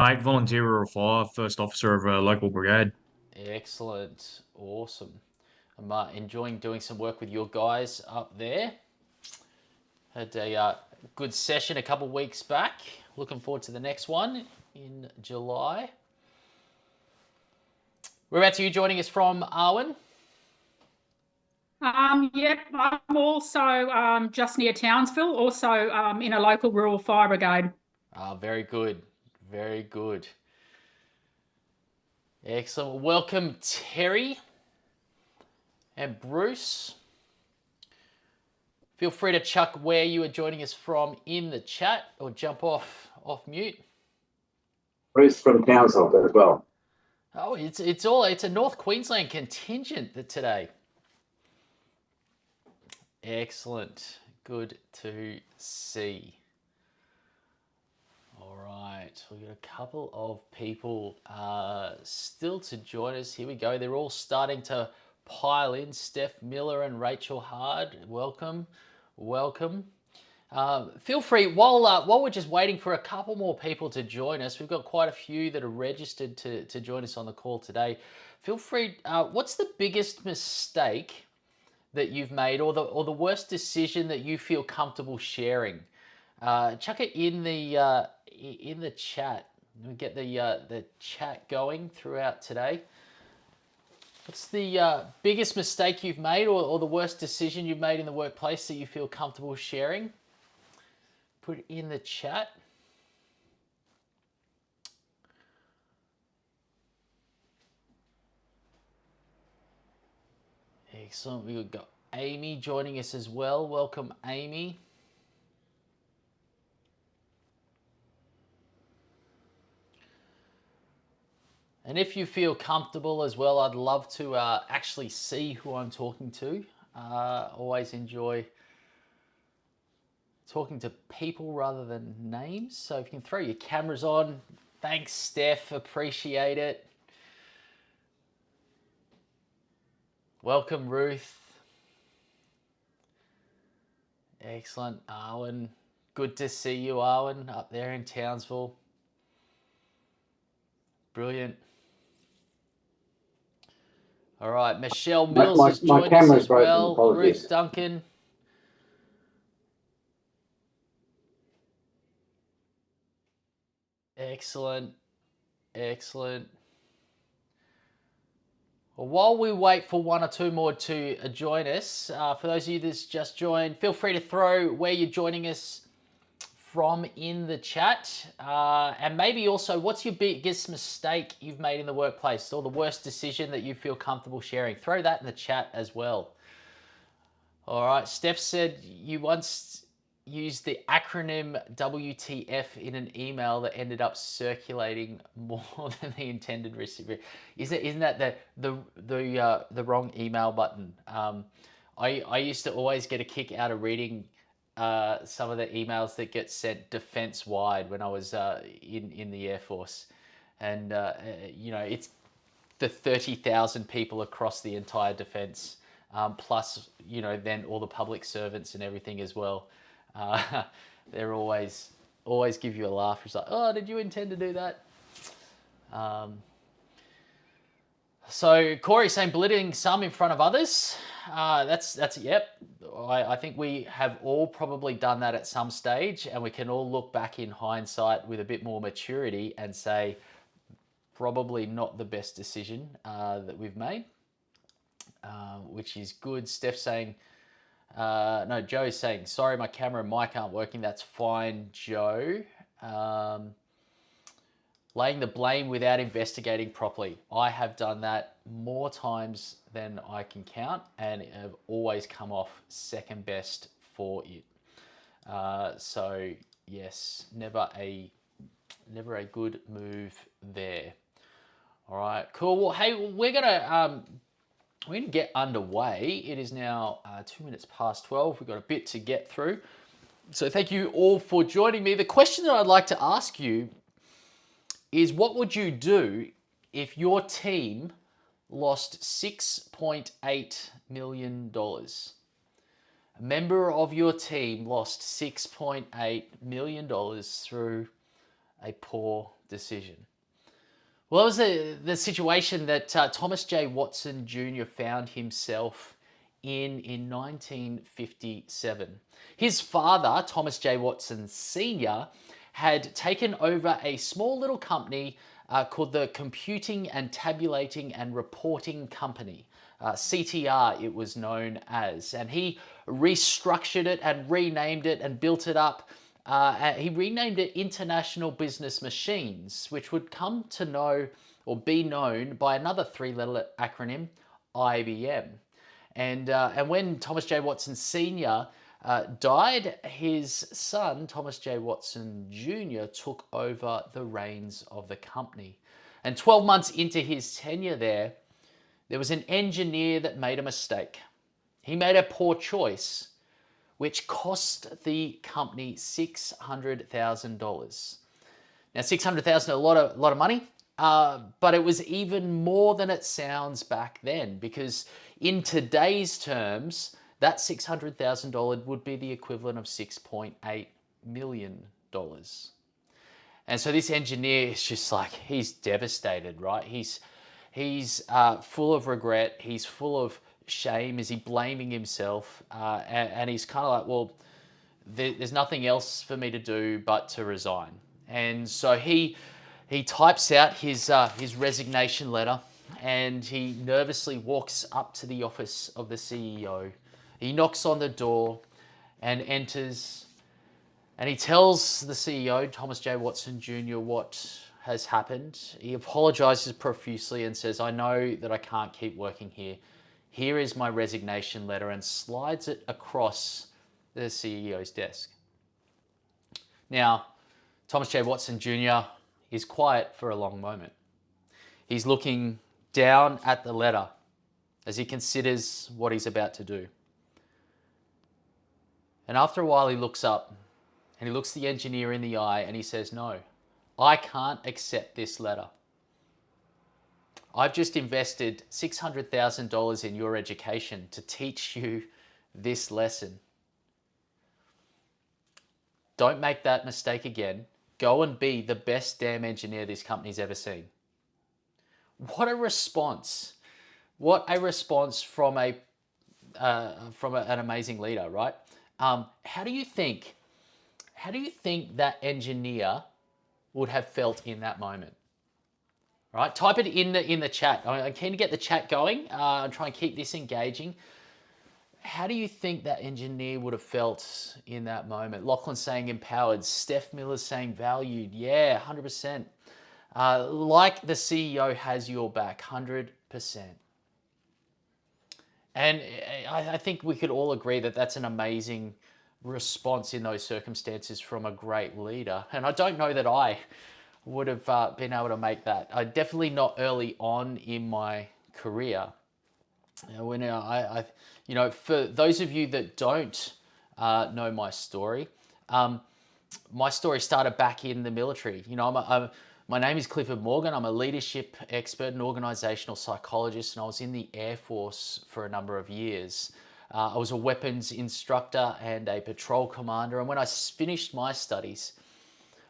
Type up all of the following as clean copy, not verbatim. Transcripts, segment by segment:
mate. Volunteer Rural Fire, first officer of a local brigade. Excellent. Awesome. I'm enjoying doing some work with your guys up there. Had a good session a couple weeks back. Looking forward to the next one in July. Whereabouts are you joining us from, Arwen? Yep, I'm also just near Townsville, also in a local rural fire brigade. Very good. Very good. Excellent. Welcome, Terry and Bruce. Feel free to chuck where you are joining us from in the chat or jump off mute. Bruce from Townsville as well. Oh, it's a North Queensland contingent today. Excellent. Good to see. All right, we've got a couple of people still to join us. Here we go. They're all starting to pile in. Steph Miller and Rachel Hard, welcome. Feel free, while we're just waiting for a couple more people to join us, we've got quite a few that are registered to join us on the call today. Feel free, what's the biggest mistake that you've made, or the worst decision that you feel comfortable sharing? Chuck it in the chat. Let me get the chat going throughout today. What's the biggest mistake you've made, or the worst decision you've made in the workplace that you feel comfortable sharing? Put it in the chat. Excellent. We've got Amy joining us as well. Welcome, Amy. And if you feel comfortable as well, I'd love to actually see who I'm talking to. Always enjoy talking to people rather than names. So if you can throw your cameras on, thanks, Steph. Appreciate it. Welcome, Ruth. Excellent, Arwen. Good to see you, Arwen, up there in Townsville. Brilliant. All right, Michelle Mills has joined us as well. Apologies. Ruth Duncan. Excellent. Excellent. Well, while we wait for one or two more to join us, for those of you that's just joined, feel free to throw where you're joining us from in the chat, and maybe also what's your biggest mistake you've made in the workplace, or the worst decision that you feel comfortable sharing. Throw that in the chat as well. All right, Steph said you once used the acronym WTF in an email that ended up circulating more than the intended recipient. Isn't that the wrong email button? I used to always get a kick out of reading some of the emails that get sent defense wide when I was in the Air Force, and it's the 30,000 people across the entire defense, plus then all the public servants and everything as well. They're always give you a laugh. It's like, oh, did you intend to do that? So Corey saying belittling some in front of others. That's yep. I think we have all probably done that at some stage, and we can all look back in hindsight with a bit more maturity and say probably not the best decision that we've made, which is good. Steph saying, no, Joe's saying, sorry, my camera and mic aren't working. That's fine, Joe. Laying the blame without investigating properly. I have done that more times than I can count, and have always come off second best for it. So yes, never a good move there. All right, cool. Well, hey, we're gonna get underway. It is now 2 minutes past 12. We've got a bit to get through. So thank you all for joining me. The question that I'd like to ask you is, what would you do if your team lost $6.8 million? A member of your team lost $6.8 million through a poor decision? Well, that was the situation that Thomas J. Watson Jr. found himself in 1957. His father, Thomas J. Watson Sr., had taken over a small little company called the Computing and Tabulating and Reporting Company. CTR it was known as, and he restructured it and renamed it and built it up. He renamed it International Business Machines, which would come to know or be known by another three-letter acronym, IBM. And when Thomas J. Watson Sr. Died, his son, Thomas J. Watson Jr., took over the reins of the company. And 12 months into his tenure there was an engineer that made a mistake. He made a poor choice, which cost the company $600,000. Now, $600,000 a lot of money, but it was even more than it sounds back then, because in today's terms, that $600,000 would be the equivalent of $6.8 million. And so this engineer is just like, he's devastated, right? He's full of regret. He's full of shame. Is he blaming himself? And he's kind of like, well, there's nothing else for me to do but to resign. And so he types out his resignation letter, and he nervously walks up to the office of the CEO. He knocks on the door and enters, and he tells the CEO, Thomas J. Watson Jr., what has happened. He apologizes profusely and says, I know that I can't keep working here. Here is my resignation letter, and slides it across the CEO's desk. Now, Thomas J. Watson Jr. is quiet for a long moment. He's looking down at the letter as he considers what he's about to do. And after a while, he looks up and he looks the engineer in the eye and he says, no, I can't accept this letter. I've just invested $600,000 in your education to teach you this lesson. Don't make that mistake again. Go and be the best damn engineer this company's ever seen. What a response. What a response from an amazing leader, right? How do you think that engineer would have felt in that moment? Right? Type it in the chat. I'm keen to get the chat going. I'm trying to keep this engaging. How do you think that engineer would have felt in that moment? Lachlan's saying empowered. Steph Miller's saying valued. Yeah, 100%. Like the CEO has your back, 100%. And I think we could all agree that that's an amazing response in those circumstances from a great leader. And I don't know that I would have been able to make that. Definitely not early on in my career. When for those of you that don't know my story started back in the military. You know, my name is Clifford Morgan. I'm a leadership expert and organisational psychologist, and I was in the Air Force for a number of years. I was a weapons instructor and a patrol commander, and when I finished my studies,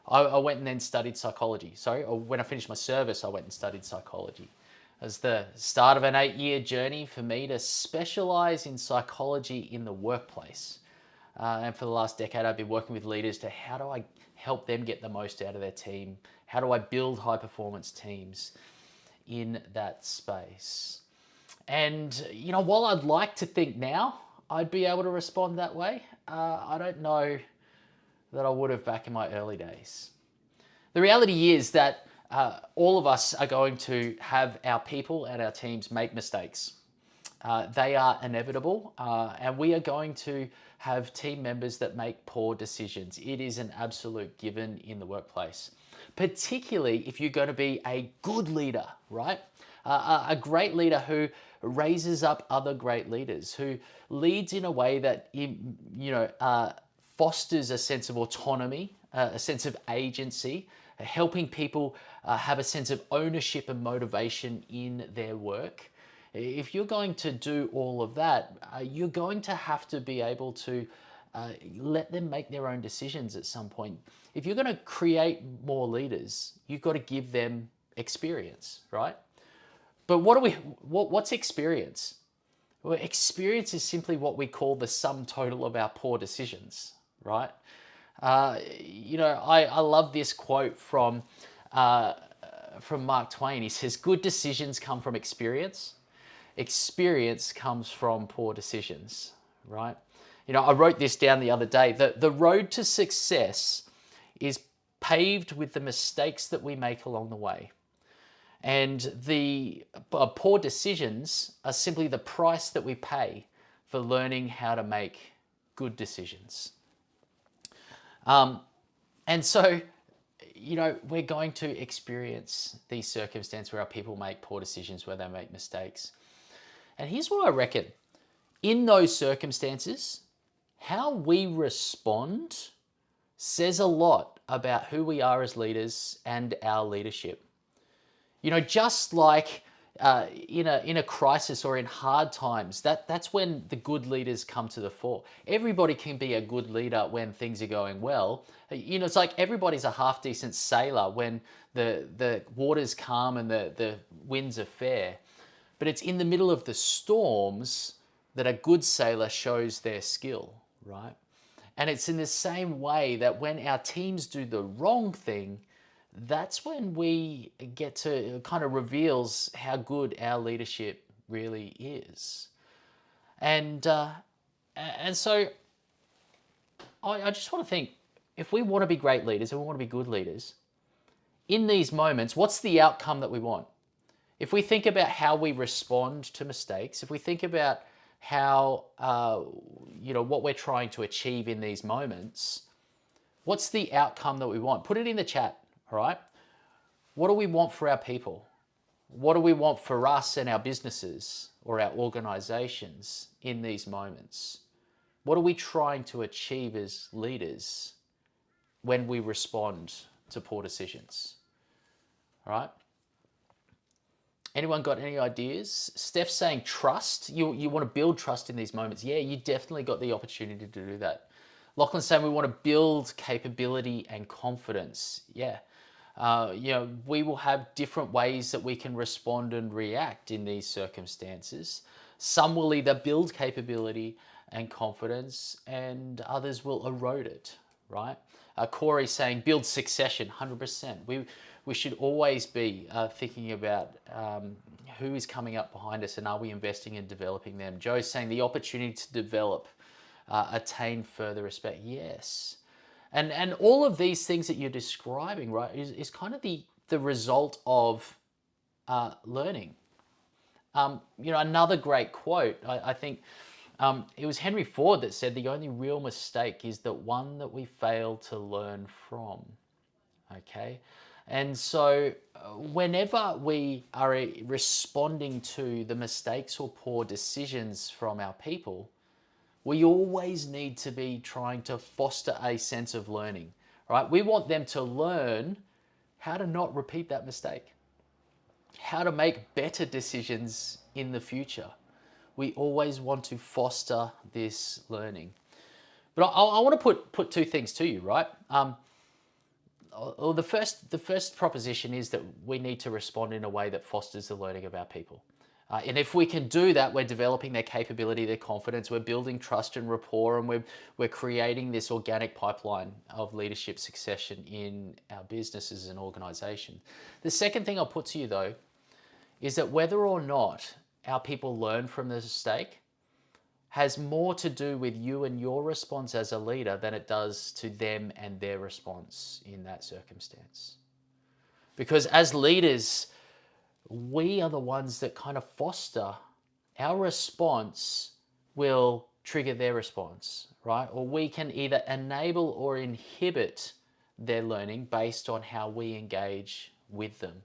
I went and then studied psychology. When I finished my service, I went and studied psychology. It was the start of an 8-year journey for me to specialise in psychology in the workplace. And for the last decade, I've been working with leaders to how do I help them get the most out of their team? How do I build high-performance teams in that space? And, you know, while I'd like to think now I'd be able to respond that way, I don't know that I would have back in my early days. The reality is that all of us are going to have our people and our teams make mistakes. They are inevitable, and we are going to have team members that make poor decisions. It is an absolute given in the workplace, particularly if you're going to be a good leader, right? A great leader who raises up other great leaders, who leads in a way that fosters a sense of autonomy, a sense of agency, helping people have a sense of ownership and motivation in their work. If you're going to do all of that, you're going to have to be able to let them make their own decisions at some point. If you're going to create more leaders, you've got to give them experience, right? But what's experience? Well, experience is simply what we call the sum total of our poor decisions, right? I love this quote from Mark Twain. He says, "Good decisions come from experience. Experience comes from poor decisions," right? I wrote this down the other day. The road to success is paved with the mistakes that we make along the way. And the poor decisions are simply the price that we pay for learning how to make good decisions. And so, we're going to experience these circumstances where our people make poor decisions, where they make mistakes. And here's what I reckon. In those circumstances, how we respond says a lot about who we are as leaders and our leadership. Just like in a crisis or in hard times, that's when the good leaders come to the fore. Everybody can be a good leader when things are going well. It's like everybody's a half decent sailor when the water's calm and the winds are fair. But it's in the middle of the storms that a good sailor shows their skill, right? And it's in the same way that when our teams do the wrong thing, that's when we get to, it kind of reveals how good our leadership really is. And so I just want to think, if we want to be great leaders and we want to be good leaders, in these moments, what's the outcome that we want? If we think about how we respond to mistakes, if we think about how, what we're trying to achieve in these moments, what's the outcome that we want? Put it in the chat. All right. What do we want for our people? What do we want for us and our businesses or our organizations in these moments? What are we trying to achieve as leaders when we respond to poor decisions? All right. Anyone got any ideas? Steph's saying trust. You want to build trust in these moments. Yeah, you definitely got the opportunity to do that. Lachlan's saying we want to build capability and confidence. Yeah. We will have different ways that we can respond and react in these circumstances. Some will either build capability and confidence and others will erode it, right? Corey's saying build succession, 100%. We should always be thinking about who is coming up behind us and are we investing in developing them. Joe's saying the opportunity to develop, attain further respect. Yes. And all of these things that you're describing, right, is kind of the result of learning. Another great quote, I think it was Henry Ford that said, the only real mistake is the one that we fail to learn from. Okay? And so whenever we are responding to the mistakes or poor decisions from our people, we always need to be trying to foster a sense of learning, right? We want them to learn how to not repeat that mistake, how to make better decisions in the future. We always want to foster this learning. But I want to put two things to you, right? The first proposition is that we need to respond in a way that fosters the learning of our people. And if we can do that, we're developing their capability, their confidence, we're building trust and rapport, and we're creating this organic pipeline of leadership succession in our businesses and organization. The second thing I'll put to you, though, is that whether or not our people learn from the mistake has more to do with you and your response as a leader than it does to them and their response in that circumstance. Because as leaders, we are the ones that kind of foster our response will trigger their response, right? Or we can either enable or inhibit their learning based on how we engage with them.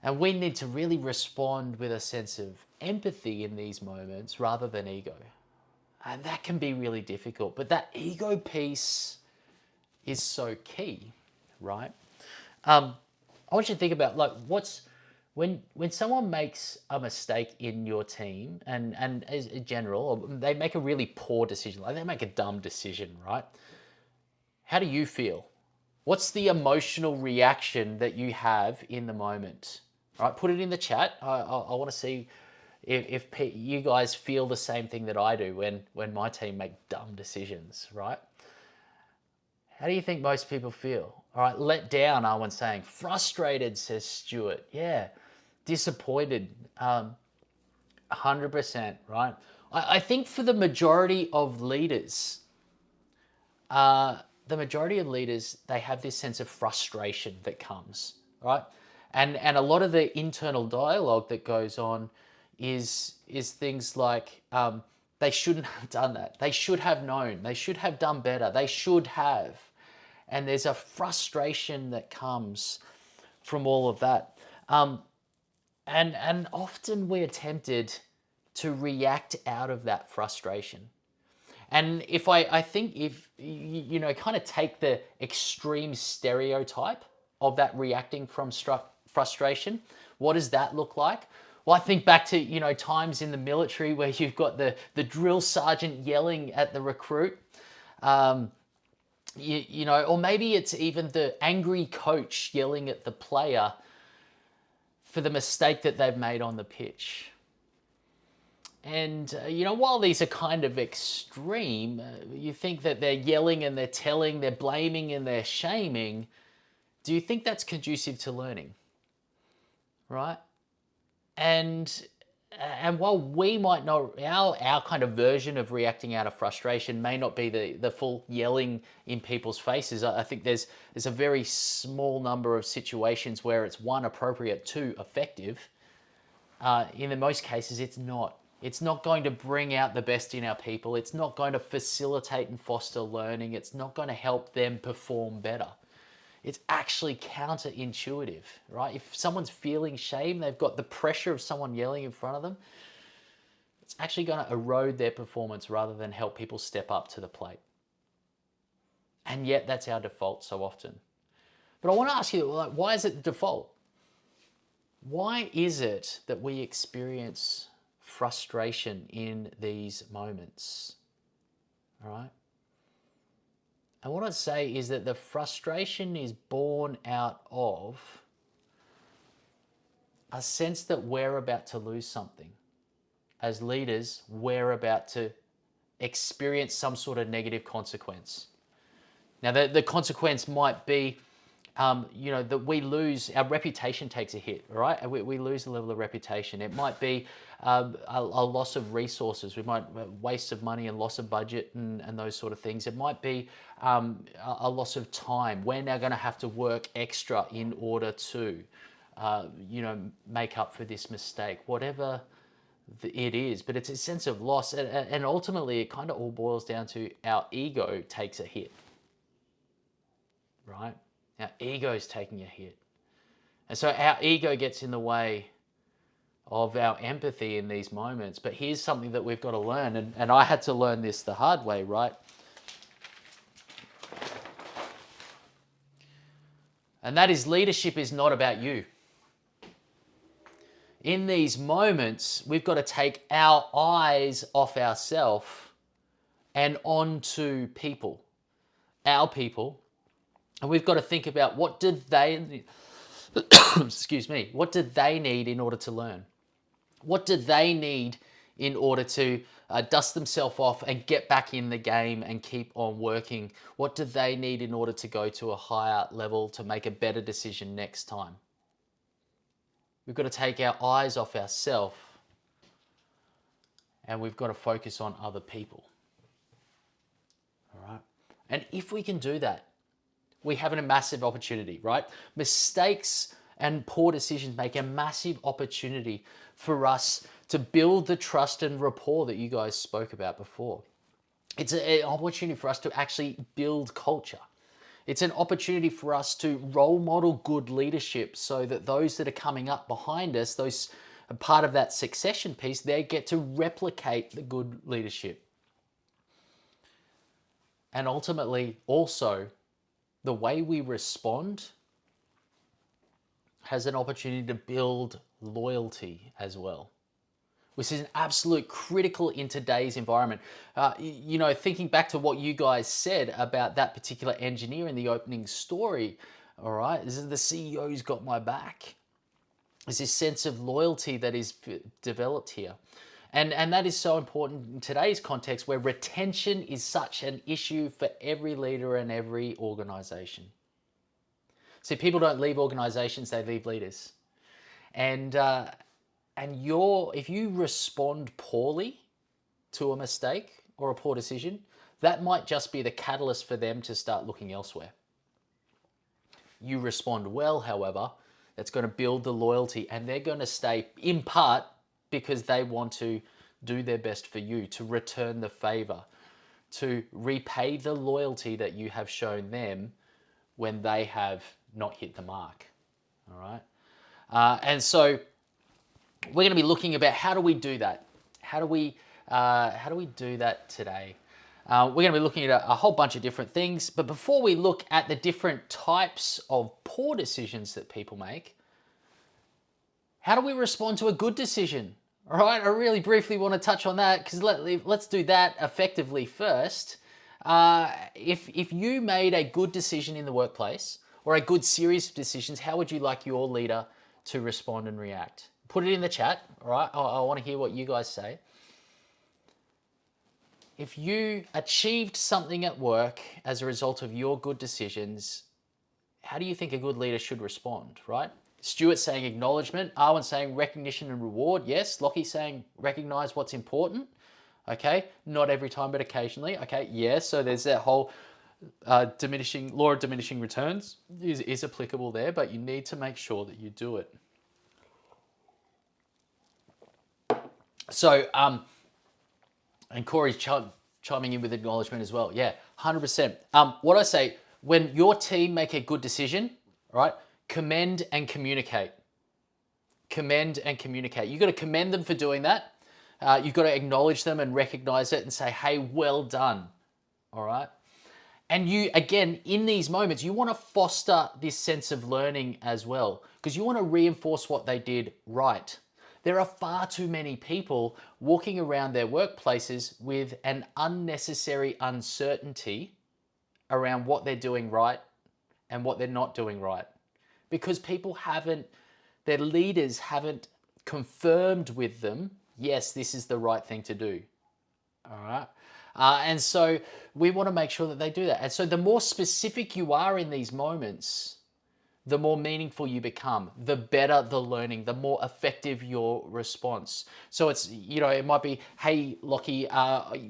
And we need to really respond with a sense of empathy in these moments rather than ego. And that can be really difficult, but that ego piece is so key, right? I want you to think about, like, when someone makes a mistake in your team and as in general, or they make a really poor decision, like they make a dumb decision, right? How do you feel? What's the emotional reaction that you have in the moment? All right, put it in the chat. I want to see if you guys feel the same thing that I do when my team make dumb decisions, right? How do you think most people feel? All right, let down, Arwen's saying. Frustrated, says Stuart. Yeah. Disappointed, 100%, right? I think for the majority of leaders, they have this sense of frustration that comes, right? And a lot of the internal dialogue that goes on is things like they shouldn't have done that. They should have known. They should have done better. They should have. And there's a frustration that comes from all of that. And often we're tempted to react out of that frustration. And if I think if you know, kind of take the extreme stereotype of that reacting from frustration, what does that look like? Well, I think back to, you know, times in the military where you've got the drill sergeant yelling at the recruit, you know, or maybe it's even the angry coach yelling at the player for the mistake that they've made on the pitch. And, you know, while these are kind of extreme, you think that they're yelling and they're telling, they're blaming and they're shaming. Do you think that's conducive to learning? Right? And while we might not, our kind of version of reacting out of frustration may not be the full yelling in people's faces, I think there's a very small number of situations where it's one, appropriate, two, effective. In the most cases, it's not. It's not going to bring out the best in our people. It's not going to facilitate and foster learning. It's not going to help them perform better. It's actually counterintuitive, right? If someone's feeling shame, they've got the pressure of someone yelling in front of them, it's actually going to erode their performance rather than help people step up to the plate. And yet that's our default so often. But I want to ask you, like, why is it the default? Why is it that we experience frustration in these moments? All right. And what I'd say is that the frustration is born out of a sense that we're about to lose something. As leaders, we're about to experience some sort of negative consequence. Now, the consequence might be, you know, that we lose, our reputation takes a hit, right? We lose a level of reputation. It might be a loss of resources. We might waste of money and loss of budget and those sort of things. It might be a loss of time. We're now going to have to work extra in order to, you know, make up for this mistake, whatever it is. But it's a sense of loss. And ultimately, it kind of all boils down to our ego takes a hit, right? Our ego's taking a hit. And so our ego gets in the way of our empathy in these moments. But here's something that we've got to learn, and I had to learn this the hard way, right? And that is, leadership is not about you. In these moments, we've got to take our eyes off ourselves and onto people, our people. And we've got to think about, what did they, excuse me, what did they need in order to learn? What did they need in order to dust themselves off and get back in the game and keep on working? What did they need in order to go to a higher level to make a better decision next time? We've got to take our eyes off ourselves and we've got to focus on other people. All right? And if we can do that, we have a massive opportunity, right? Mistakes and poor decisions make a massive opportunity for us to build the trust and rapport that you guys spoke about before. It's an opportunity for us to actually build culture. It's an opportunity for us to role model good leadership so that those that are coming up behind us, those are part of that succession piece, they get to replicate the good leadership. And ultimately, also, the way we respond has an opportunity to build loyalty as well, which is an absolute critical in today's environment. You know, thinking back to what you guys said about that particular engineer in the opening story, all right, this is the CEO's got my back. There's this sense of loyalty that is developed here. And that is so important in today's context where retention is such an issue for every leader and every organization. See, people don't leave organizations, they leave leaders. And if you respond poorly to a mistake or a poor decision, that might just be the catalyst for them to start looking elsewhere. You respond well, however, that's going to build the loyalty, and they're going to stay in part because they want to do their best for you, to return the favor, to repay the loyalty that you have shown them when they have not hit the mark. All right. And so we're going to be looking about how do we do that? How do we do that today? We're going to be looking at a whole bunch of different things, but before we look at the different types of poor decisions that people make, how do we respond to a good decision? All right, I really briefly want to touch on that because let's do that effectively first. If you made a good decision in the workplace or a good series of decisions, how would you like your leader to respond and react? Put it in the chat, all right? I want to hear what you guys say. If you achieved something at work as a result of your good decisions, how do you think a good leader should respond, right? Stuart saying acknowledgement, Arwen saying recognition and reward. Yes, Lockie saying recognize what's important. Okay, not every time, but occasionally. Okay, yes, so there's that whole law of diminishing returns is applicable there, but you need to make sure that you do it. So, and Corey's chiming in with acknowledgement as well. Yeah, 100%. What I say, when your team make a good decision, right, commend and communicate. Commend and communicate. You've got to commend them for doing that. You've got to acknowledge them and recognize it and say, hey, well done. All right. And you, again, in these moments, you want to foster this sense of learning as well, because you want to reinforce what they did right. There are far too many people walking around their workplaces with an unnecessary uncertainty around what they're doing right and what they're not doing right, because their leaders haven't confirmed with them, yes, this is the right thing to do. All right. And so we want to make sure that they do that. And so the more specific you are in these moments, the more meaningful you become, the better the learning, the more effective your response. So it's, it might be, hey, Lockie,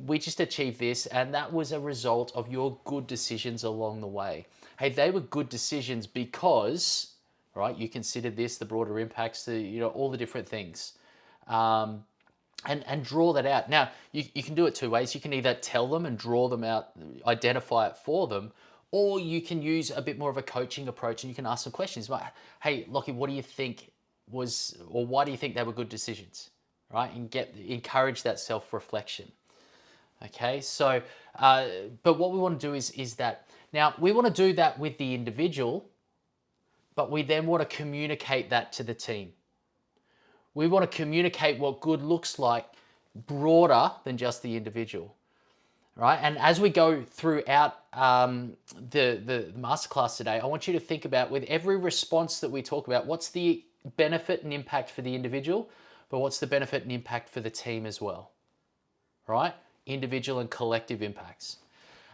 we just achieved this, and that was a result of your good decisions along the way. Hey, they were good decisions because, right, you considered this, the broader impacts, all the different things. And draw that out. Now, you can do it two ways. You can either tell them and draw them out, identify it for them, or you can use a bit more of a coaching approach and you can ask some questions like, hey, Lockie, what do you think or why do you think they were good decisions, right? And encourage that self-reflection. Okay, so, but what we want to do is that, now we want to do that with the individual, but we then want to communicate that to the team. We want to communicate what good looks like broader than just the individual, right? And as we go throughout the masterclass today, I want you to think about, with every response that we talk about, what's the benefit and impact for the individual, but what's the benefit and impact for the team as well, right? Individual and collective impacts.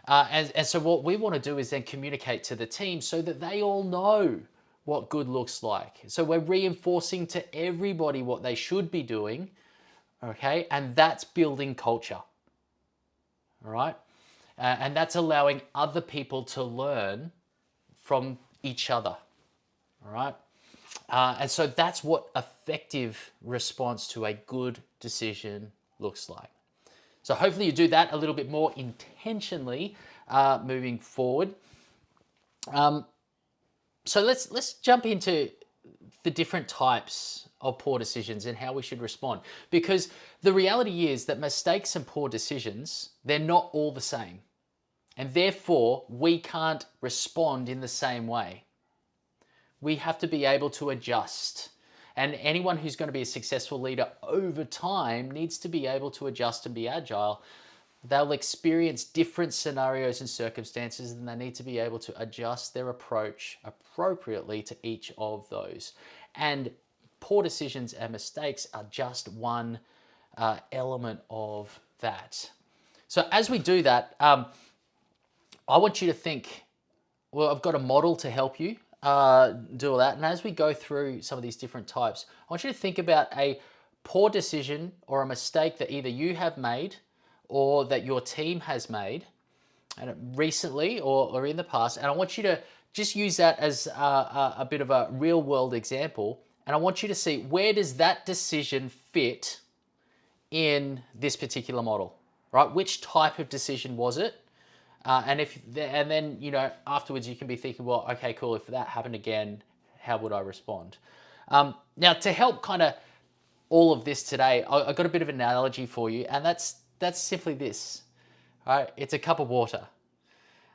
And so what we want to do is then communicate to the team so that they all know what good looks like. So we're reinforcing to everybody what they should be doing, okay? And that's building culture, all right? And that's allowing other people to learn from each other, all right? And so that's what effective response to a good decision looks like. So hopefully you do that a little bit more intentionally moving forward. So let's jump into the different types of poor decisions and how we should respond. Because the reality is that mistakes and poor decisions, they're not all the same. And therefore, we can't respond in the same way. we have to be able to adjust. And anyone who's going to be a successful leader over time needs to be able to adjust and be agile. They'll experience different scenarios and circumstances, and they need to be able to adjust their approach appropriately to each of those. And poor decisions and mistakes are just one element of that. So as we do that, I want you to think, well, I've got a model to help you do all that. And as we go through some of these different types, I want you to think about a poor decision or a mistake that either you have made or that your team has made and recently or in the past. And I want you to just use that as a bit of a real world example. And I want you to see, where does that decision fit in this particular model, right? Which type of decision was it? And then, you know, afterwards you can be thinking, well, okay, cool. If that happened again, how would I respond? Now, to help kind of all of this today, I've got a bit of an analogy for you, and that's simply this, right? It's a cup of water.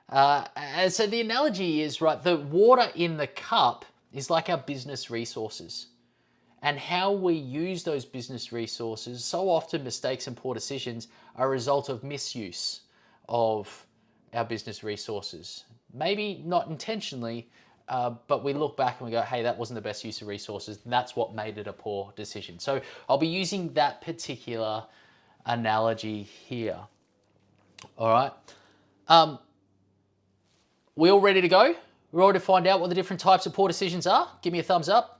And so the analogy is, right, the water in the cup is like our business resources. And how we use those business resources, so often mistakes and poor decisions are a result of misuse of our business resources. Maybe not intentionally, but we look back and we go, hey, that wasn't the best use of resources. And that's what made it a poor decision. So I'll be using that particular analogy here. All right. We all ready to go? We're ready to find out what the different types of poor decisions are? Give me a thumbs up.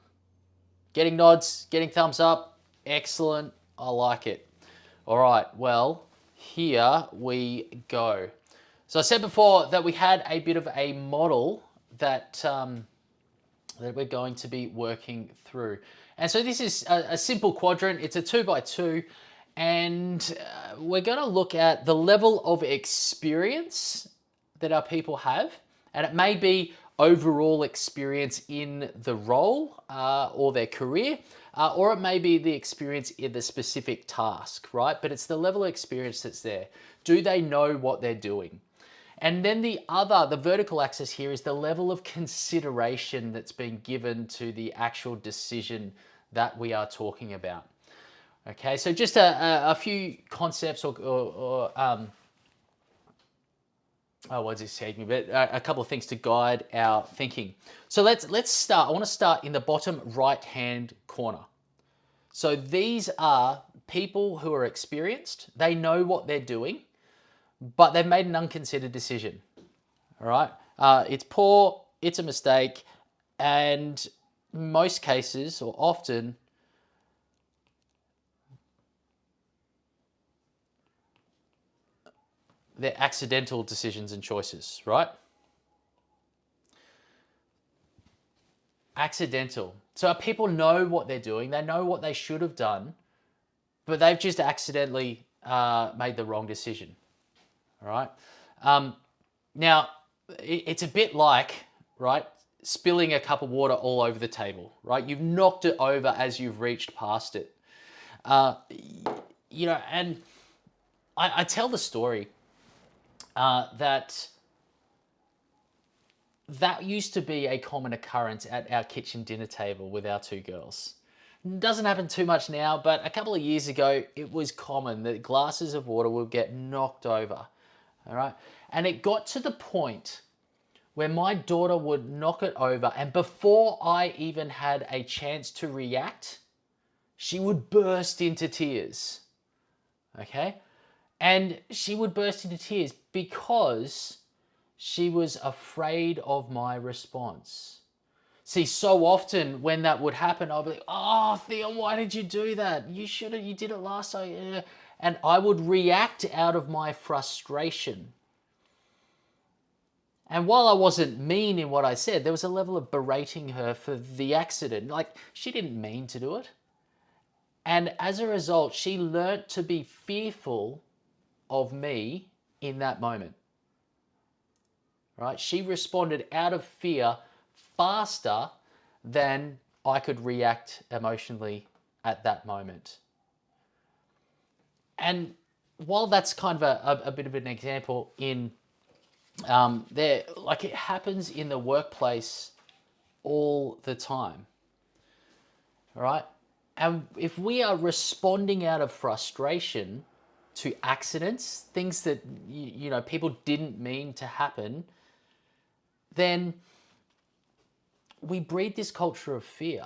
Getting nods, getting thumbs up. Excellent. I like it. All right. Well, here we go. So I said before that we had a bit of a model that that we're going to be working through. And so this is a simple quadrant. It's a 2x2, and we're going to look at the level of experience that our people have, and it may be overall experience in the role or their career, or it may be the experience in the specific task, right? But it's the level of experience that's there. Do they know what they're doing? And then the vertical axis here is the level of consideration that's been given to the actual decision that we are talking about. Okay, so just a few concepts what's this taking me? But a couple of things to guide our thinking. So let's start. I want to start in the bottom right-hand corner. So these are people who are experienced. They know what they're doing, but they've made an unconsidered decision. All right. It's poor. It's a mistake, and most cases, or often, they're accidental decisions and choices, right? Accidental. So people know what they're doing, they know what they should have done, but they've just accidentally made the wrong decision, all right? Now, it's a bit like, right, spilling a cup of water all over the table, right? You've knocked it over as you've reached past it. You know, and I tell the story that used to be a common occurrence at our kitchen dinner table with our two girls. It doesn't happen too much now, but a couple of years ago, it was common that glasses of water would get knocked over, all right? And it got to the point where my daughter would knock it over, and before I even had a chance to react, she would burst into tears, okay? And she would burst into tears because she was afraid of my response. See, so often when that would happen, I'll be like, oh, Theo, why did you do that? You did it last time. And I would react out of my frustration. And while I wasn't mean in what I said, there was a level of berating her for the accident. Like, she didn't mean to do it. And as a result, she learnt to be fearful of me in that moment, right? She responded out of fear faster than I could react emotionally at that moment. And while that's kind of a bit of an example in there, like it happens in the workplace all the time. All right. And if we are responding out of frustration to accidents, things that people didn't mean to happen, then we breed this culture of fear.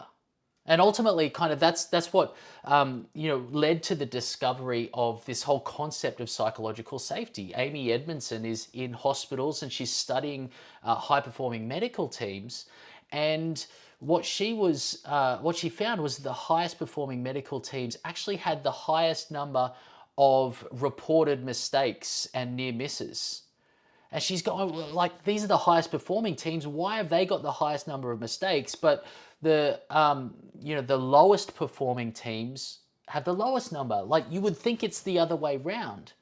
And ultimately, kind of that's what led to the discovery of this whole concept of psychological safety. Amy Edmondson is in hospitals and she's studying high-performing medical teams, and what she found was the highest performing medical teams actually had the highest number of reported mistakes and near misses. And she's going, like, these are the highest performing teams. Why have they got the highest number of mistakes? But the lowest performing teams have the lowest number. Like, you would think it's the other way round.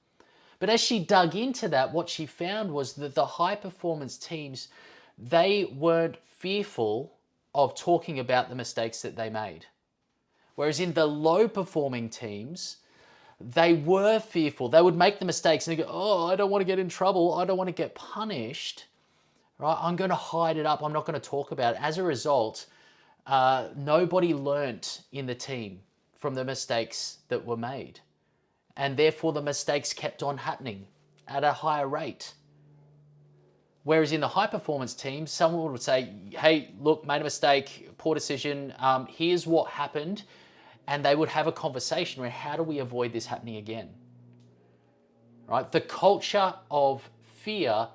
But as she dug into that, what she found was that the high performance teams, they weren't fearful of talking about the mistakes that they made. Whereas in the low performing teams, they were fearful. They would make the mistakes and they go, oh, I don't want to get in trouble. I don't want to get punished. Right? I'm going to hide it up. I'm not going to talk about it. As a result, nobody learnt in the team from the mistakes that were made. And therefore the mistakes kept on happening at a higher rate. Whereas in the high performance team, someone would say, hey, look, made a mistake, poor decision, here's what happened. And they would have a conversation where, how do we avoid this happening again? Right? The culture of fear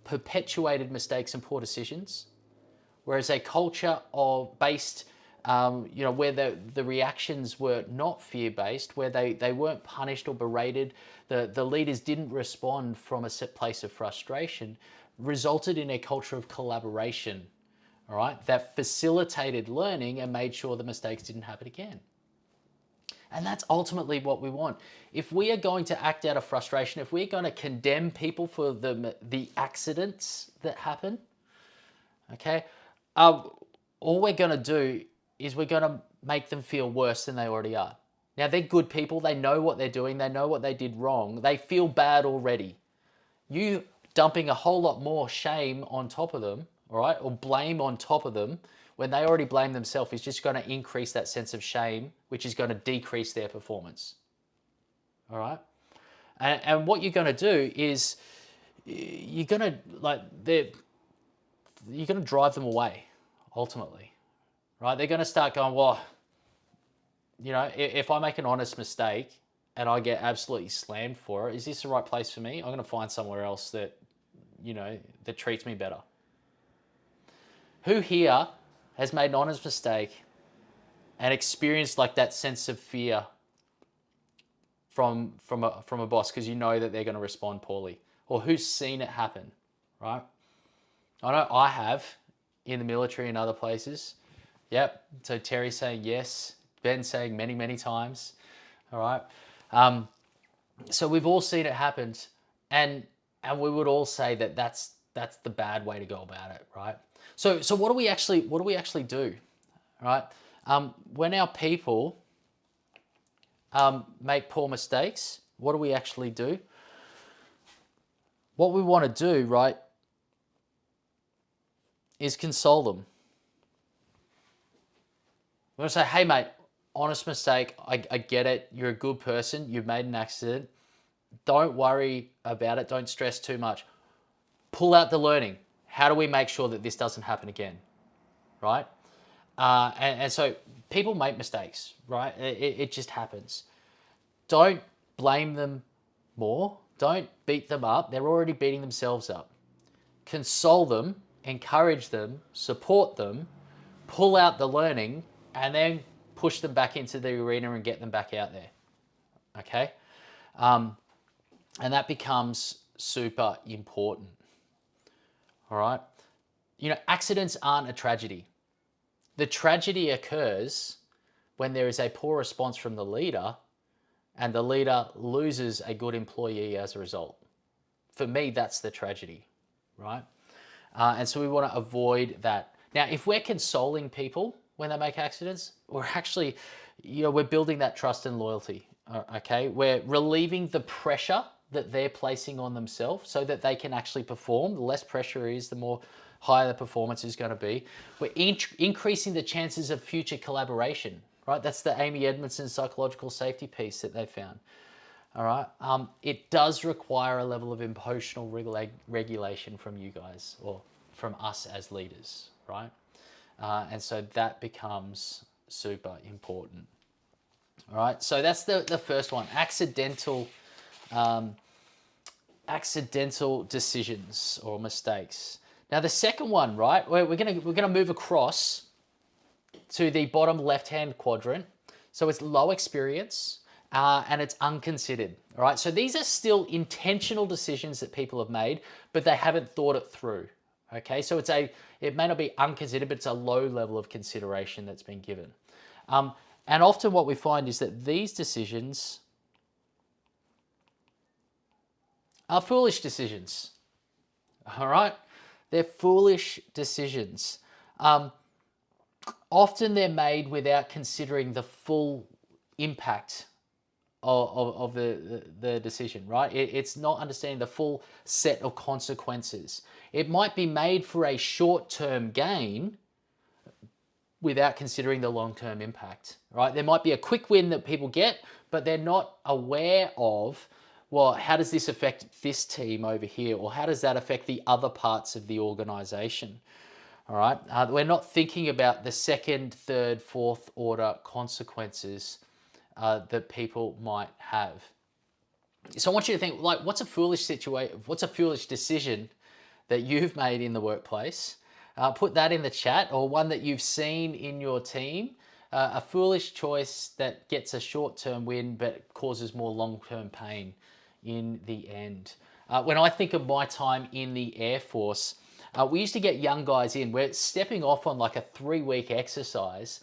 perpetuated mistakes and poor decisions, whereas a culture of based, where the reactions were not fear-based, where they weren't punished or berated, the leaders didn't respond from a set place of frustration, resulted in a culture of collaboration, all right, that facilitated learning and made sure the mistakes didn't happen again. And that's ultimately what we want. If we are going to act out of frustration, if we're going to condemn people for the accidents that happen, okay, all we're going to do is we're going to make them feel worse than they already are. Now, they're good people. They know what they're doing. They know what they did wrong. They feel bad already. You dumping a whole lot more shame on top of them, all right, or blame on top of them, when they already blame themselves, is just going to increase that sense of shame, which is going to decrease their performance. All right? And what you're going to do is you're going to drive them away, ultimately. Right? They're going to start going, well, if I make an honest mistake and I get absolutely slammed for it, is this the right place for me? I'm going to find somewhere else that, that treats me better. Who here has made an honest mistake and experienced like that sense of fear from a boss because you know that they're going to respond poorly? Or who's seen it happen, right? I know I have in the military and other places. Yep. So Terry's saying yes. Ben's saying many, many times. All right. So we've all seen it happen, and we would all say that that's the bad way to go about it, right? So what do we actually do, right? When our people make poor mistakes, what do we actually do? What we want to do, right, is console them. We're going to say, hey, mate, honest mistake. I get it. You're a good person. You've made an accident. Don't worry about it. Don't stress too much. Pull out the learning. How do we make sure that this doesn't happen again, right? And so people make mistakes, right? It just happens. Don't blame them more. Don't beat them up. They're already beating themselves up. Console them, encourage them, support them, pull out the learning, and then push them back into the arena and get them back out there, okay? And that becomes super important, all right? Accidents aren't a tragedy. The tragedy occurs when there is a poor response from the leader and the leader loses a good employee as a result. For me, that's the tragedy, right? And so we want to avoid that. Now, if we're consoling people when they make accidents, we're actually, we're building that trust and loyalty, okay? We're relieving the pressure that they're placing on themselves so that they can actually perform. The less pressure is, the more higher the performance is going to be. We're increasing the chances of future collaboration, right? That's the Amy Edmondson psychological safety piece that they found. All right. It does require a level of emotional regulation from you guys, or from us as leaders, right? And so that becomes super important. All right. So that's the first one: accidental decisions or mistakes. Now the second one, right? We're gonna move across to the bottom left-hand quadrant. So it's low experience. And it's unconsidered. All right. So these are still intentional decisions that people have made, but they haven't thought it through. Okay. So it may not be unconsidered, but it's a low level of consideration that's been given. And often what we find is that these decisions are foolish decisions. All right. They're foolish decisions. Often they're made without considering the full impact of the decision, right? It's not understanding the full set of consequences. It might be made for a short-term gain without considering the long-term impact, right? There might be a quick win that people get, but they're not aware of, well, how does this affect this team over here? Or how does that affect the other parts of the organization? All right. We're not thinking about the second, third, fourth order consequences that people might have. So I want you to think, like, what's a foolish situation? What's a foolish decision that you've made in the workplace? Put that in the chat, or one that you've seen in your team. A foolish choice that gets a short-term win but causes more long-term pain in the end. When I think of my time in the Air Force, we used to get young guys in. We're stepping off on like a 3-week exercise,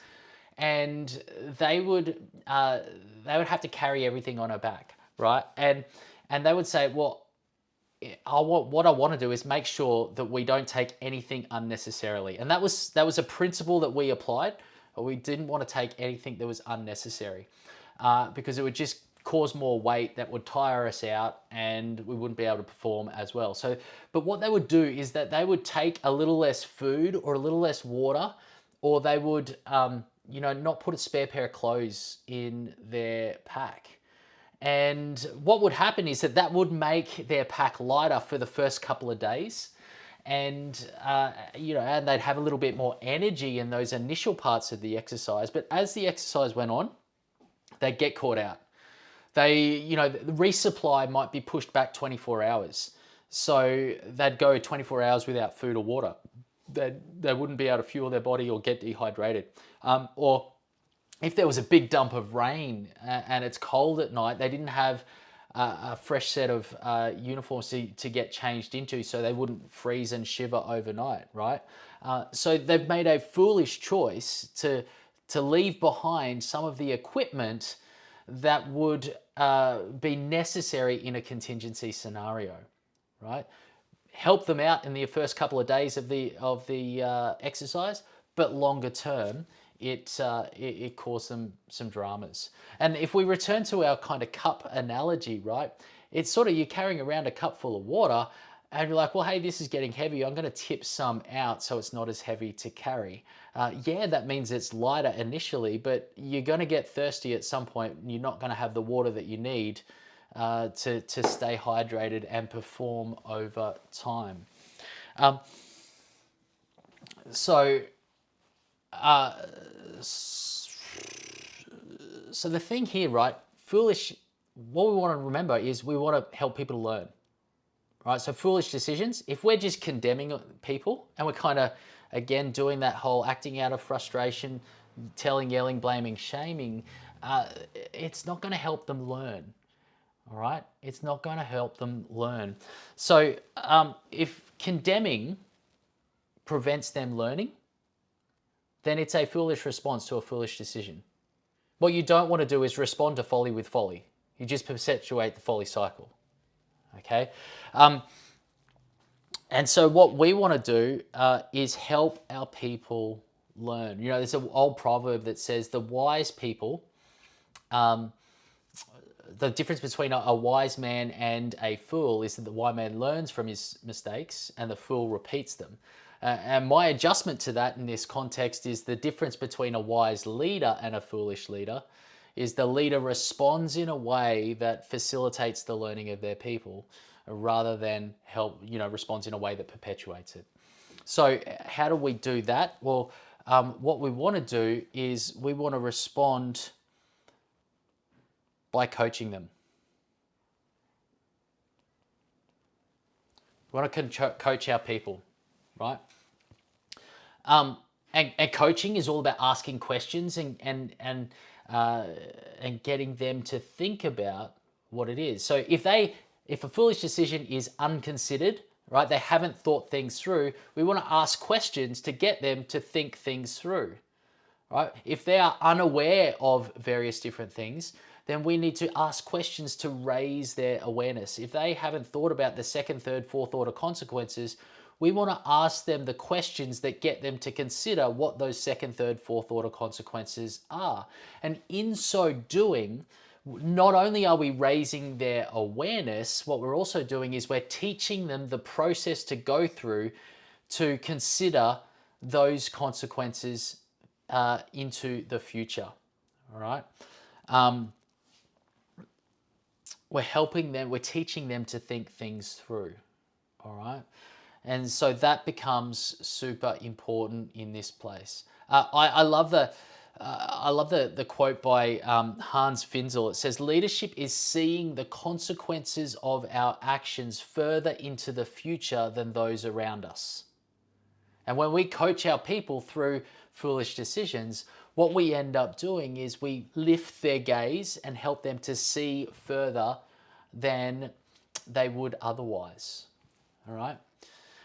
and they would have to carry everything on her back, right? And they would say, well, what I want to do is make sure that we don't take anything unnecessarily. And that was a principle that we applied. We didn't want to take anything that was unnecessary, because it would just cause more weight that would tire us out, and we wouldn't be able to perform as well. So, but what they would do is that they would take a little less food or a little less water, or they would not put a spare pair of clothes in their pack. And what would happen is that would make their pack lighter for the first couple of days. And, and they'd have a little bit more energy in those initial parts of the exercise. But as the exercise went on, they'd get caught out. The resupply might be pushed back 24 hours. So they'd go 24 hours without food or water. They wouldn't be able to fuel their body or get dehydrated. Or if there was a big dump of rain and it's cold at night, they didn't have a fresh set of uniforms to get changed into, so they wouldn't freeze and shiver overnight, right? So they've made a foolish choice to leave behind some of the equipment that would be necessary in a contingency scenario, right? Help them out in the first couple of days of the exercise, but longer term, it caused them some dramas. And if we return to our kind of cup analogy, right? It's sort of, you're carrying around a cup full of water, and you're like, well, hey, this is getting heavy. I'm going to tip some out so it's not as heavy to carry. Yeah, that means it's lighter initially, but you're going to get thirsty at some point. You're not going to have the water that you need to stay hydrated and perform over time. So the thing here, right? Foolish. What we want to remember is we want to help people learn. Right, so foolish decisions, if we're just condemning people and we're kind of, again, doing that whole acting out of frustration, telling, yelling, blaming, shaming, it's not going to help them learn. All right, it's not going to help them learn. So if condemning prevents them learning, then it's a foolish response to a foolish decision. What you don't want to do is respond to folly with folly. You just perpetuate the folly cycle. Okay, and so what we want to do is help our people learn. You know, there's an old proverb that says the wise people, the difference between a wise man and a fool is that the wise man learns from his mistakes and the fool repeats them. And my adjustment to that in this context is the difference between a wise leader and a foolish leader is the leader responds in a way that facilitates the learning of their people rather than responds in a way that perpetuates it. So how do we do that? Well, what we want to do is we want to respond by coaching them. We want to coach our people, right? And coaching is all about asking questions and getting them to think about what it is. So if a foolish decision is unconsidered, right, they haven't thought things through, we want to ask questions to get them to think things through, right? If they are unaware of various different things, then we need to ask questions to raise their awareness. If they haven't thought about the second, third, fourth order consequences, we want to ask them the questions that get them to consider what those second, third, fourth order consequences are. And in so doing, not only are we raising their awareness, what we're also doing is we're teaching them the process to go through to consider those consequences into the future. All right. We're helping them, we're teaching them to think things through. All right. And so that becomes super important in this place. I love the quote by Hans Finzel. It says, leadership is seeing the consequences of our actions further into the future than those around us. And when we coach our people through foolish decisions, what we end up doing is we lift their gaze and help them to see further than they would otherwise. All right?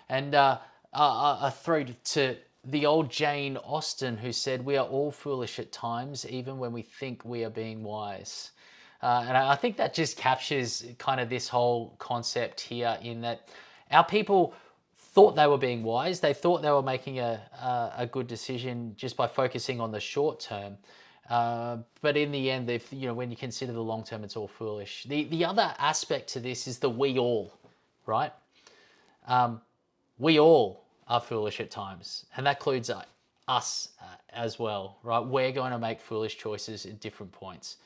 And I throw to the old Jane Austen, who said, we are all foolish at times, even when we think we are being wise. And I think that just captures kind of this whole concept here, in that our people thought they were being wise. They thought they were making a good decision just by focusing on the short term. But in the end, when you consider the long term, it's all foolish. The other aspect to this is the we all, right? We all are foolish at times, and that includes us as well, right? We're going to make foolish choices at different points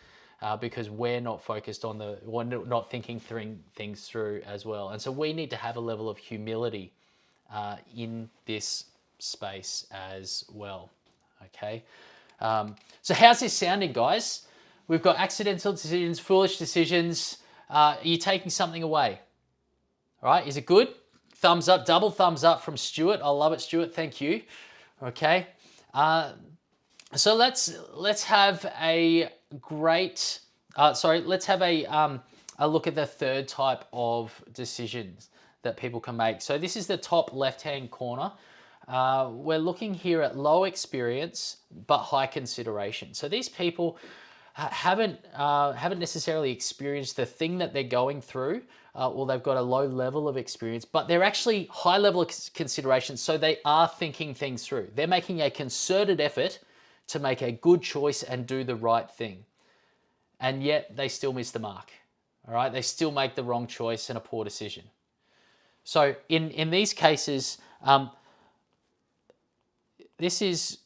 because we're not focused on we're not thinking things through as well. And so we need to have a level of humility in this space as well, okay? So how's this sounding, guys? We've got accidental decisions, foolish decisions. Are you taking something away? All right, is it good? Thumbs up, double thumbs up from Stuart. I love it, Stuart. Thank you. Okay. So let's have a great. Let's have a look at the third type of decisions that people can make. So this is the top left-hand corner. We're looking here at low experience but high consideration. So these people haven't necessarily experienced the thing that they're going through, or they've got a low level of experience, but they're actually high level of consideration, so they are thinking things through. They're making a concerted effort to make a good choice and do the right thing, and yet they still miss the mark. All right, they still make the wrong choice and a poor decision. So in these cases, this is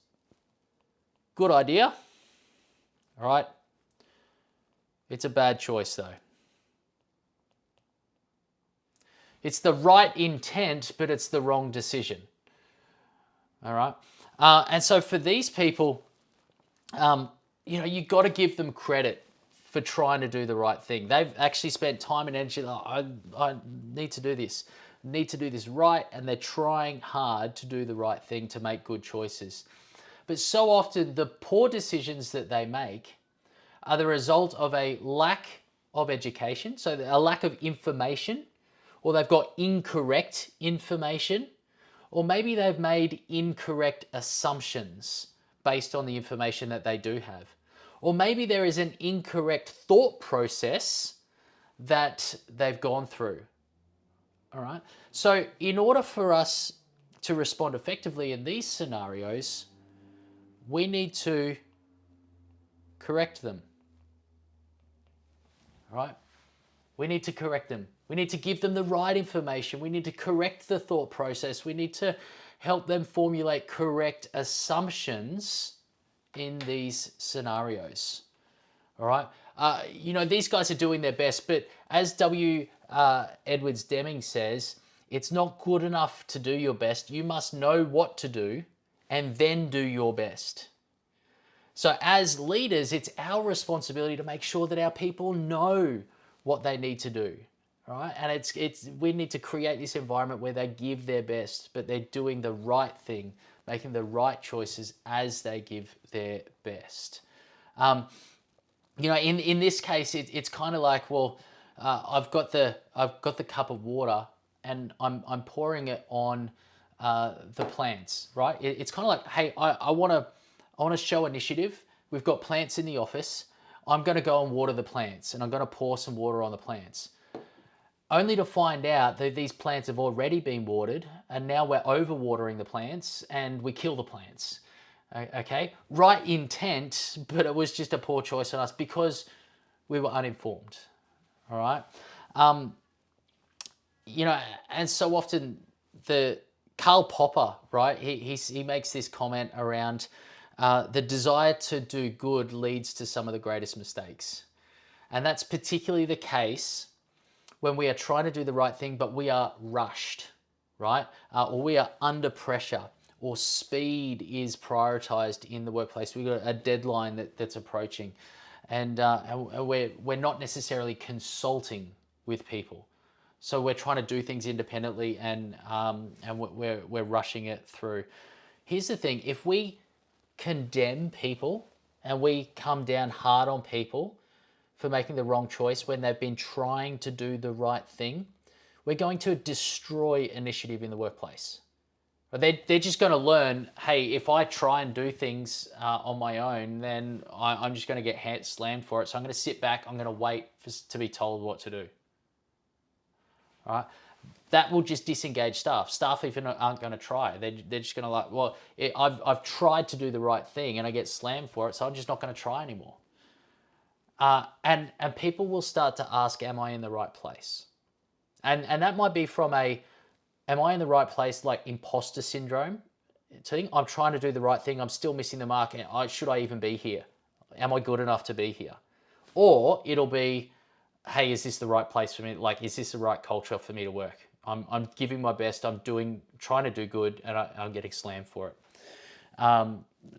good idea. All right. It's a bad choice though. It's the right intent, but it's the wrong decision. All right. And so for these people, you've got to give them credit for trying to do the right thing. They've actually spent time and energy. I need to do this. Need to do this right, and they're trying hard to do the right thing to make good choices. But so often the poor decisions that they make are the result of a lack of education, so a lack of information, or they've got incorrect information, or maybe they've made incorrect assumptions based on the information that they do have. Or maybe there is an incorrect thought process that they've gone through. All right. So in order for us to respond effectively in these scenarios, we need to correct them. All right. We need to correct them. We need to give them the right information. We need to correct the thought process. We need to help them formulate correct assumptions in these scenarios. All right. These guys are doing their best, but as W. Edwards Deming says, it's not good enough to do your best. You must know what to do and then do your best. So as leaders, it's our responsibility to make sure that our people know what they need to do. Right? And we need to create this environment where they give their best, but they're doing the right thing, making the right choices as they give their best. In this case, it's kind of like, well, I've got the cup of water and I'm pouring it on the plants, right? It's kind of like, hey, I want to show initiative. We've got plants in the office. I'm going to go and water the plants, and I'm going to pour some water on the plants, only to find out that these plants have already been watered, and now we're overwatering the plants and we kill the plants. Okay, right intent, but it was just a poor choice on us because we were uninformed. All right, and so often the Karl Popper, right? He makes this comment around the desire to do good leads to some of the greatest mistakes, and that's particularly the case when we are trying to do the right thing, but we are rushed, right? Or we are under pressure, or speed is prioritized in the workplace. We've got a deadline that's approaching, and we're not necessarily consulting with people. So we're trying to do things independently, and we're rushing it through. Here's the thing: if we condemn people and we come down hard on people for making the wrong choice when they've been trying to do the right thing, we're going to destroy initiative in the workplace. They're just going to learn, hey, if I try and do things on my own, then I'm just going to get slammed for it. So I'm going to sit back, I'm going to wait to be told what to do. All right? That will just disengage staff. Staff even aren't going to try. They're just going to like, well, I've tried to do the right thing and I get slammed for it, so I'm just not going to try anymore. And people will start to ask, am I in the right place? And that might be from am I in the right place, like imposter syndrome thing? I'm trying to do the right thing. I'm still missing the mark. Should I even be here? Am I good enough to be here? Or it'll be, hey, is this the right place for me? Like, is this the right culture for me to work? I'm giving my best. I'm trying to do good, and I'm getting slammed for it.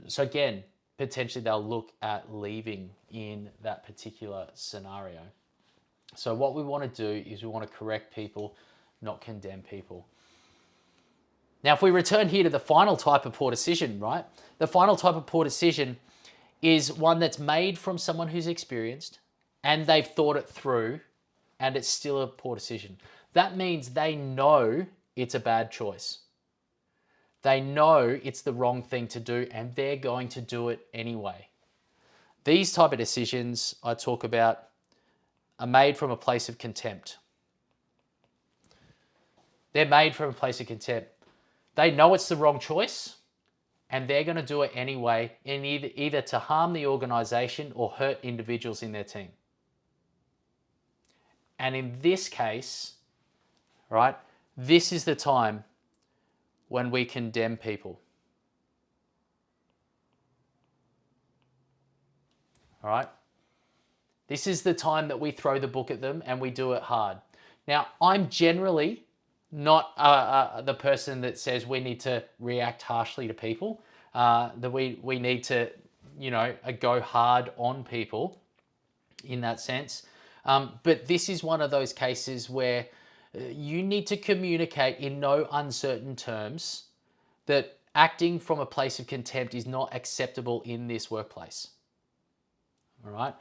So again, potentially they'll look at leaving in that particular scenario. So what we want to do is we want to correct people, not condemn people. Now, if we return here to the final type of poor decision, right? The final type of poor decision is one that's made from someone who's experienced and they've thought it through, and it's still a poor decision. That means they know it's a bad choice. They know it's the wrong thing to do, and they're going to do it anyway. These type of decisions I talk about are made from a place of contempt. They're made from a place of contempt. They know it's the wrong choice, and they're going to do it anyway, in either to harm the organization or hurt individuals in their team. And in this case, right, this is the time when we condemn people. All right? This is the time that we throw the book at them and we do it hard. Now, I'm generally not the person that says we need to react harshly to people, that we need to, go hard on people in that sense. But this is one of those cases where you need to communicate in no uncertain terms that acting from a place of contempt is not acceptable in this workplace. All right?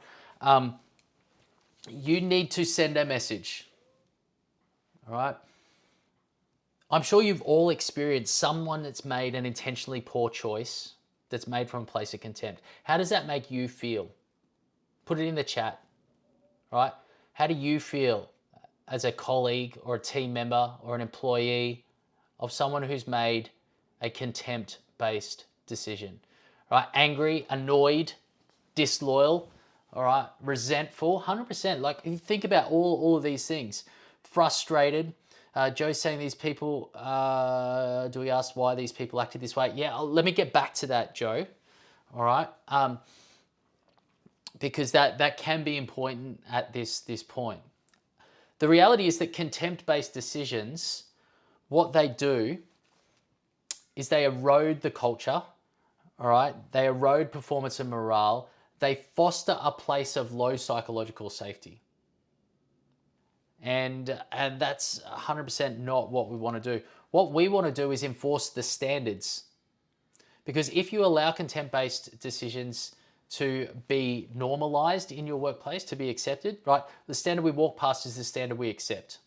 You need to send a message. All right? I'm sure you've all experienced someone that's made an intentionally poor choice that's made from a place of contempt. How does that make you feel? Put it in the chat. Right? How do you feel as a colleague or a team member or an employee of someone who's made a contempt-based decision? Right? Angry, annoyed, disloyal, all right, resentful, 100%. Like, you think about all of these things. Frustrated, Joe's saying these people, do we ask why these people acted this way? Yeah, let me get back to that, Joe. All right. Because that can be important at this point. The reality is that contempt-based decisions, what they do is they erode the culture, all right? They erode performance and morale. They foster a place of low psychological safety. And that's 100% not what we want to do. What we want to do is enforce the standards. Because if you allow contempt-based decisions to be normalized in your workplace, to be accepted, right? The standard we walk past is the standard we accept.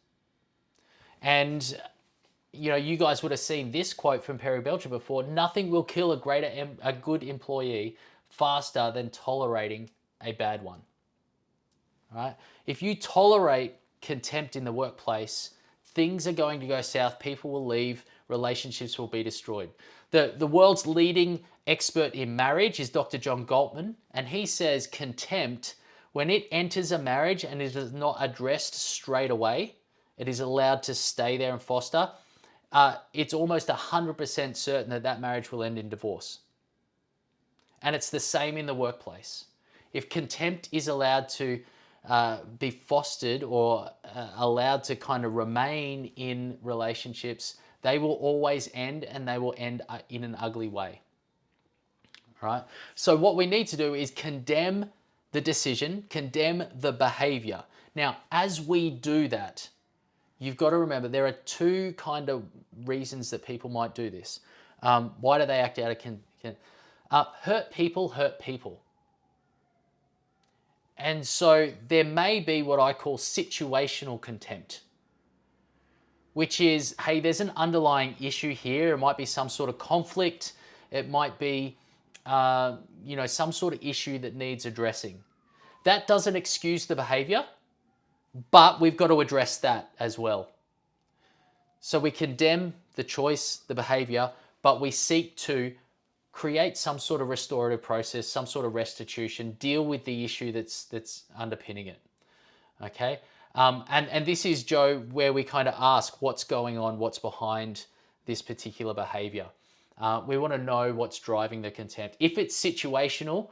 And you guys would have seen this quote from Perry Belcher before: nothing will kill a good employee faster than tolerating a bad one. Right? If you tolerate contempt in the workplace, things are going to go south, people will leave, relationships will be destroyed. The world's leading expert in marriage is Dr. John Gottman, and he says contempt, when it enters a marriage and it is not addressed straight away, it is allowed to stay there and foster, it's almost 100% certain that that marriage will end in divorce. And it's the same in the workplace. If contempt is allowed to be fostered or allowed to kind of remain in relationships, they will always end, and they will end in an ugly way. All right? So what we need to do is condemn the decision, condemn the behavior. Now, as we do that, you've got to remember there are two kind of reasons that people might do this. Why do they act out of contempt? Hurt people. And so there may be what I call situational contempt, which is, hey, there's an underlying issue here. It might be some sort of conflict. It might be, some sort of issue that needs addressing. That doesn't excuse the behavior, but we've got to address that as well. So we condemn the choice, the behavior, but we seek to create some sort of restorative process, some sort of restitution, deal with the issue that's underpinning it. Okay? And this is, Joe, where we kind of ask what's going on, what's behind this particular behavior. We want to know what's driving the contempt. If it's situational,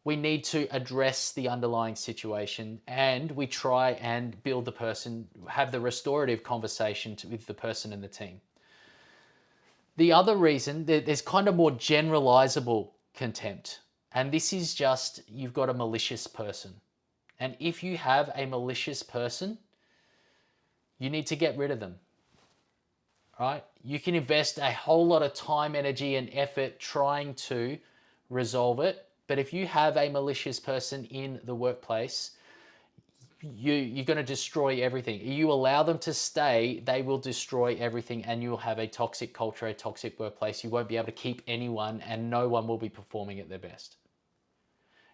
we need to address the underlying situation, and we try and build the person, have the restorative conversation with the person and the team. The other reason, there's kind of more generalizable contempt. And this is just, you've got a malicious person. And if you have a malicious person, you need to get rid of them. Right? You can invest a whole lot of time, energy, and effort trying to resolve it. But if you have a malicious person in the workplace, you're going to destroy everything. You allow them to stay, they will destroy everything, and you'll have a toxic culture, a toxic workplace. You won't be able to keep anyone, and no one will be performing at their best.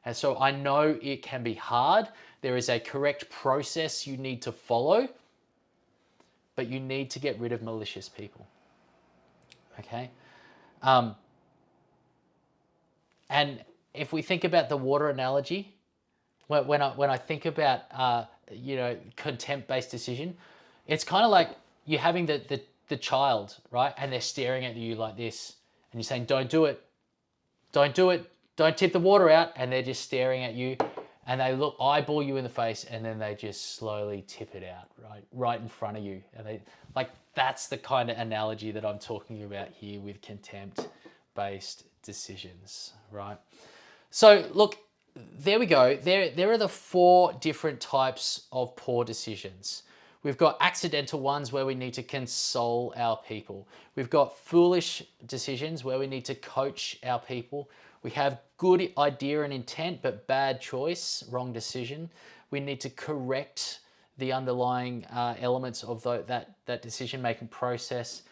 And so I know it can be hard. There is a correct process you need to follow, but you need to get rid of malicious people. Okay? And if we think about the water analogy, when I think about contempt-based decision, it's kind of like you're having the child, right? And they're staring at you like this, and you're saying, don't do it, don't tip the water out, and they're just staring at you, and they eyeball you in the face, and then they just slowly tip it out, right in front of you. And that's the kind of analogy that I'm talking about here with contempt-based decisions, right? So look, there we go. There are the 4 different types of poor decisions. We've got accidental ones where we need to console our people. We've got foolish decisions where we need to coach our people. We have good idea and intent, but bad choice, wrong decision. We need to correct the underlying elements of that decision-making process.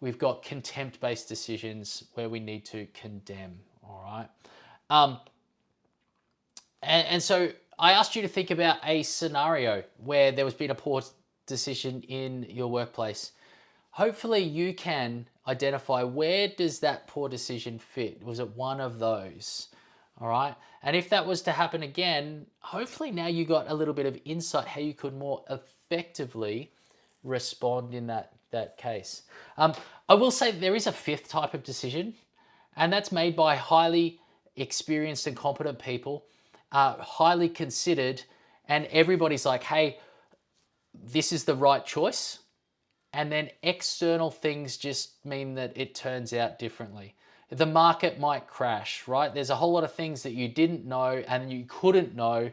We've got contempt-based decisions where we need to condemn, all right? And so I asked you to think about a scenario where there was been a poor decision in your workplace. Hopefully you can identify, where does that poor decision fit? Was it one of those? All right. And if that was to happen again, hopefully now you got a little bit of insight how you could more effectively respond in that case. I will say there is a fifth type of decision, and that's made by highly experienced and competent people, highly considered, and everybody's like, hey, this is the right choice. And then external things just mean that it turns out differently. The market might crash, right? There's a whole lot of things that you didn't know and you couldn't know.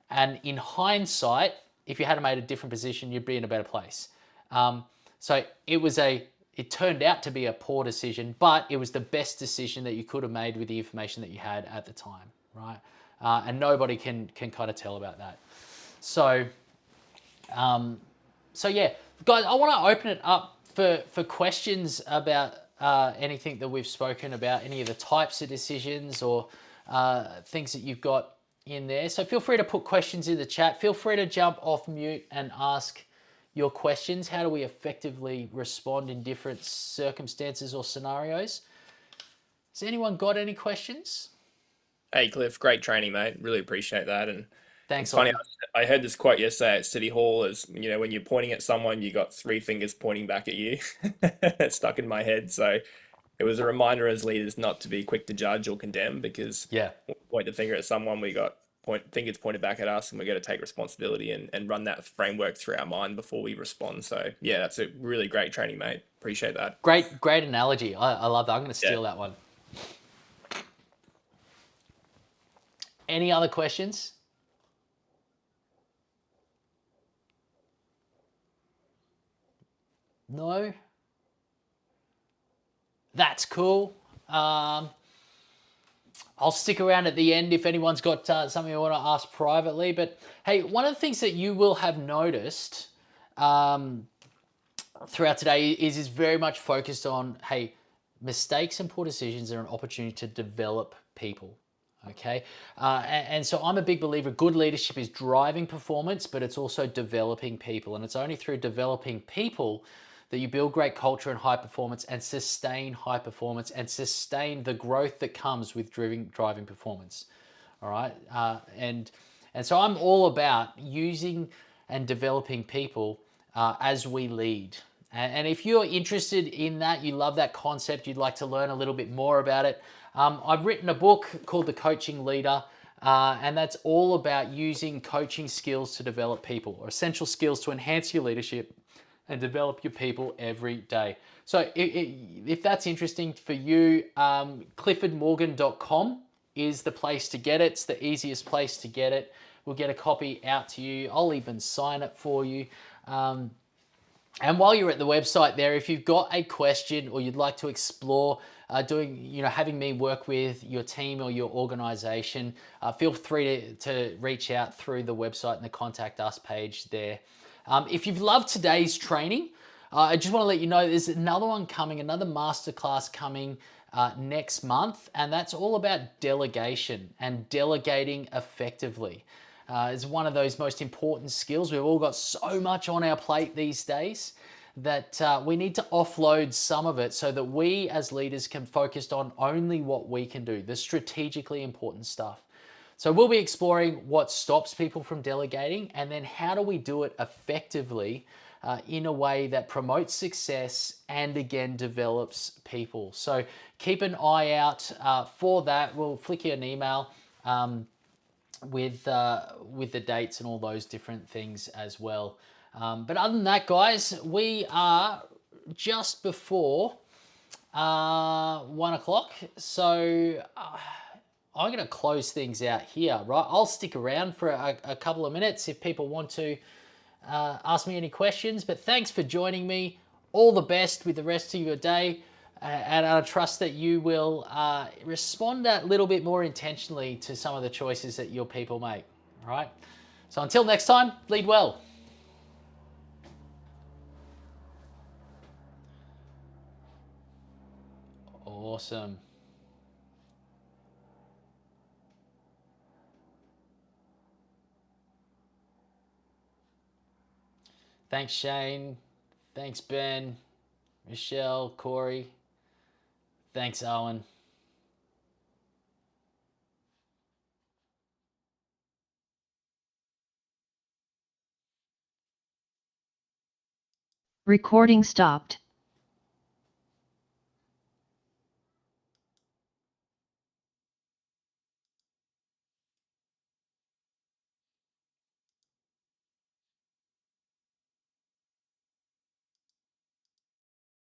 And in hindsight, if you had made a different position, you'd be in a better place. So it turned out to be a poor decision, but it was the best decision that you could have made with the information that you had at the time, right? And nobody can kind of tell about that. So yeah, guys, I want to open it up for questions about anything that we've spoken about, any of the types of decisions or things that you've got in there. So feel free to put questions in the chat. Feel free to jump off mute and ask your questions. How do we effectively respond in different circumstances or scenarios? Has anyone got any questions? Hey, Cliff, great training, mate. Really appreciate that. And Thanks, it's funny, Lachlan. I heard this quote yesterday at City Hall as, when you're pointing at someone, you got three fingers pointing back at you. It stuck in my head. So it was a reminder as leaders not to be quick to judge or condemn, because Yeah. when we point the finger at someone, we got fingers pointed back at us, and we got to take responsibility and run that framework through our mind before we respond. So yeah, that's a really great training, mate. Appreciate that. Great analogy. I love that. I'm going to steal Yeah. that one. Any other questions? No? That's cool. I'll stick around at the end if anyone's got something I want to ask privately. But hey, one of the things that you will have noticed throughout today is very much focused on, hey, mistakes and poor decisions are an opportunity to develop people. Okay, and so I'm a big believer good leadership is driving performance, but it's also developing people, and it's only through developing people that you build great culture and high performance and sustain high performance and sustain the growth that comes with driving performance. All right, and so I'm all about using and developing people as we lead. And if you're interested in that, you love that concept, you'd like to learn a little bit more about it, I've written a book called The Coaching Leader, and that's all about using coaching skills to develop people, or essential skills to enhance your leadership and develop your people every day. So if that's interesting for you, cliffordmorgan.com is the place to get it. It's the easiest place to get it. We'll get a copy out to you. I'll even sign it for you. And while you're at the website there, if you've got a question or you'd like to explore having me work with your team or your organization, feel free to reach out through the website and the contact us page there. If you've loved today's training, I just want to let you know there's another one coming, another masterclass coming next month, and that's all about delegation and delegating effectively. It's one of those most important skills. We've all got so much on our plate these days that we need to offload some of it so that we as leaders can focus on only what we can do, the strategically important stuff. So we'll be exploring what stops people from delegating, and then how do we do it effectively in a way that promotes success and again develops people. So keep an eye out for that. We'll flick you an email with the dates and all those different things as well. But other than that, guys, we are just before 1 o'clock. So I'm going to close things out here, right? I'll stick around for a couple of minutes if people want to ask me any questions. But thanks for joining me. All the best with the rest of your day. And I trust that you will respond a little bit more intentionally to some of the choices that your people make. All right? So until next time, lead well. Awesome. Thanks, Shane. Thanks, Ben, Michelle, Corey. Thanks, Owen. Recording stopped.